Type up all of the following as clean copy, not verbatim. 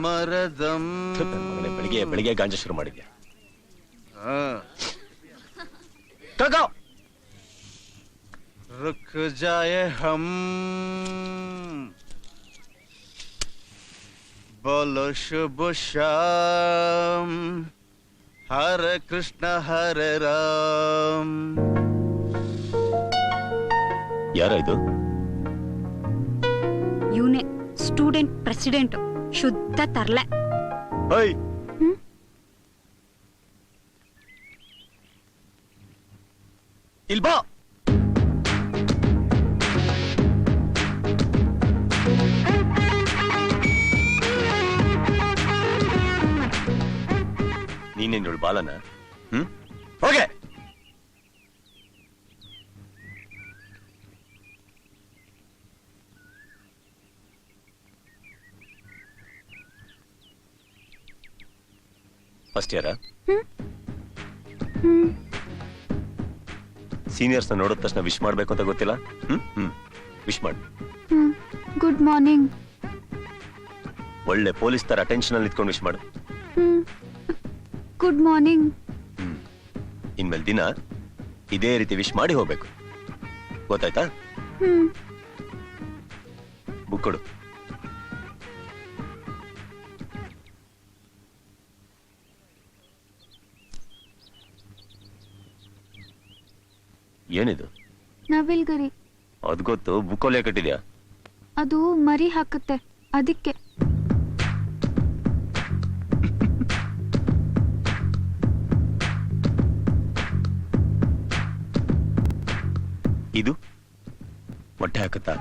ಮರದಂ ಬೆಳಿಗ್ಗೆ ಬೆಳಿಗ್ಗೆ ಗಾಂಜಾ ಶುರು ಮಾಡಿದ್ಯಾ? रुक जाए हम बोलो शुभ शाम हरे कृष्ण हरे राम. ಯಾರ ಇದು? ಇವನೇ ಸ್ಟೂಡೆಂಟ್ ಪ್ರೆಸಿಡೆಂಟ್, ಶುದ್ಧ ತರ್ಲೆ. ಇಲ್ಬಾ. ನೀನೇನು ಬಾಲನ? ಹೋಗೆ. ಫಸ್ಟ್ ಇಯರ್ ಸೀನಿಯರ್ಸ್ ನೋಡಿದ ತಕ್ಷಣ ವಿಶ್ ಮಾಡ್ಬೇಕು ಅಂತ ಗೊತ್ತಿಲ್ಲ? ವಿಶ್ ಮಾಡು. Good morning. ಒಳ್ಳೆ ಪೊಲೀಸ್ ತರ ಅಟೆನ್ಷನ್ ಅಲ್ಲಿ ಇಟ್ಕೊಂಡು ವಿಶ್ ಮಾಡು. Good morning. ಇನ್ಮೇಲೆ ದಿನ ಇದೇ ರೀತಿ ವಿಶ್ ಮಾಡಿ ಹೋಗ್ಬೇಕು, ಗೊತ್ತಾಯ್ತಾ? ಬುಕ್ ಕೊಡು. ಏನಿದು? ನವಿಲ್ಗರಿ. ಅದ್ ಗೊತ್ತು, ಬುಕ್ಕಲ್ಲೇ ಕಟ್ಟಿದ್ಯಾ? ಅದು ಮರಿ ಹಾಕುತ್ತೆ, ಅದಕ್ಕೆ. ಇದು ಮೊಟ್ಟೆ ಹಾಕುತ್ತಾ?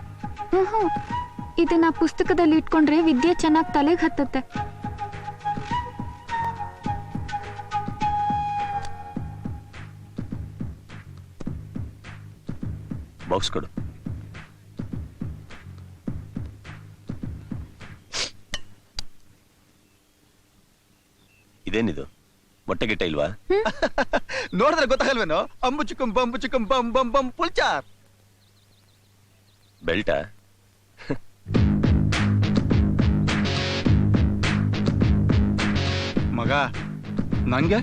ಇದನ್ನ ಪುಸ್ತಕದಲ್ಲಿ ಇಟ್ಕೊಂಡ್ರೆ ವಿದ್ಯೆ ಚೆನ್ನಾಗಿ ತಲೆಗೆ ಹತ್ತತ್ತೆ. ಬಾಕ್ಸ್ ಕೊಡು. ಇದೇನಿದು? ಮೊಟ್ಟೆ ಗಿಟ್ಟ ಇಲ್ವಾ? ನೋಡಿದ್ರೆ ಗೊತ್ತಾಗಲ್ವೇನೋ? ಅಂಬು ಚಿಕ್ಕಂ ಬಂ ಬಂ ಬಂ ಪುಲ್ಚಾರ್. ಬೆಲ್ಟಾ? ಮಗ ನಂಗೆ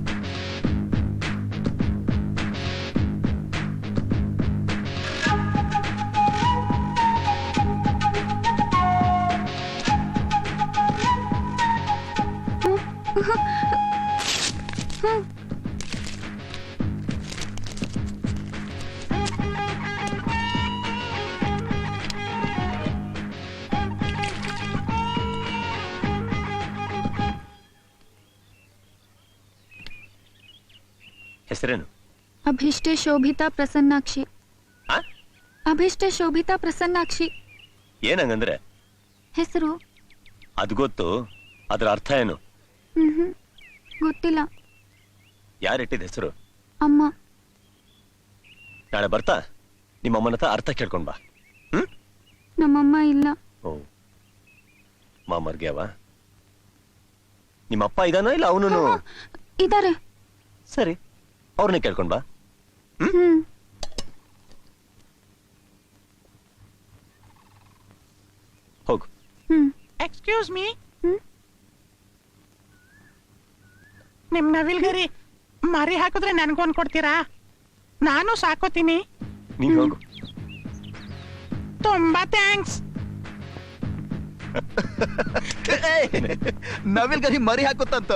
ಹೆಸರೇನು? ಅಭಿಷ್ಟೆ ಶೋಭಿತಾ ಪ್ರಸನ್ನಾಕ್ಷಿ. ಅಭಿಷ್ಟೆ ಶೋಭಿತಾ ಪ್ರಸನ್ನಾಕ್ಷಿ. ಏನಂಗಂದ್ರೆ? ಹೆಸರು ಅದು ಗೊತ್ತು, ಅದ್ರ ಅರ್ಥ ಏನು? ಗೊತ್ತಿಲ್ಲ. ಯಾರಿಟ್ಟಿದ ಹೆಸರು? ಅಮ್ಮ. ನಾಳೆ ಬರ್ತಾ ನಿಮ್ಮಮ್ಮನ ಹತ್ರ ಅರ್ಥ ಕೇಳ್ಕೊಂಡ್ ಬಾ. ನಮ್ಮಮ್ಮ ಇಲ್ಲ. ಓ, ಮಾಮರ್ಗ್ಯಾವ? ನಿಮ್ಮಪ್ಪ ಇದಾನೋ ಇಲ್ಲ ಅವನು? ಇದಾರೆ. ಸರಿ, ಅವ್ರನ್ನೇ ಕೇಳ್ಕೊಂಡ್ ಬಾ. ಹೋಗು. ಎಕ್ಸ್ಕ್ಯೂಸ್ ಮೀ, ನಿಮ್ ನವಿಲ್ಗರಿ ಮರಿ ಹಾಕಿದ್ರೆ ನನ್ಗೊಂದ್ ಕೊಡ್ತೀರಾ? ನಾನು ಸಾಕೋತೀನಿ. ನೀನ್ ಹೋಗು. ತುಂಬಾ ಥ್ಯಾಂಕ್ಸ್. ನವಿಲ್ಗರಿ ಮರಿ ಹಾಕುತ್ತಂತ.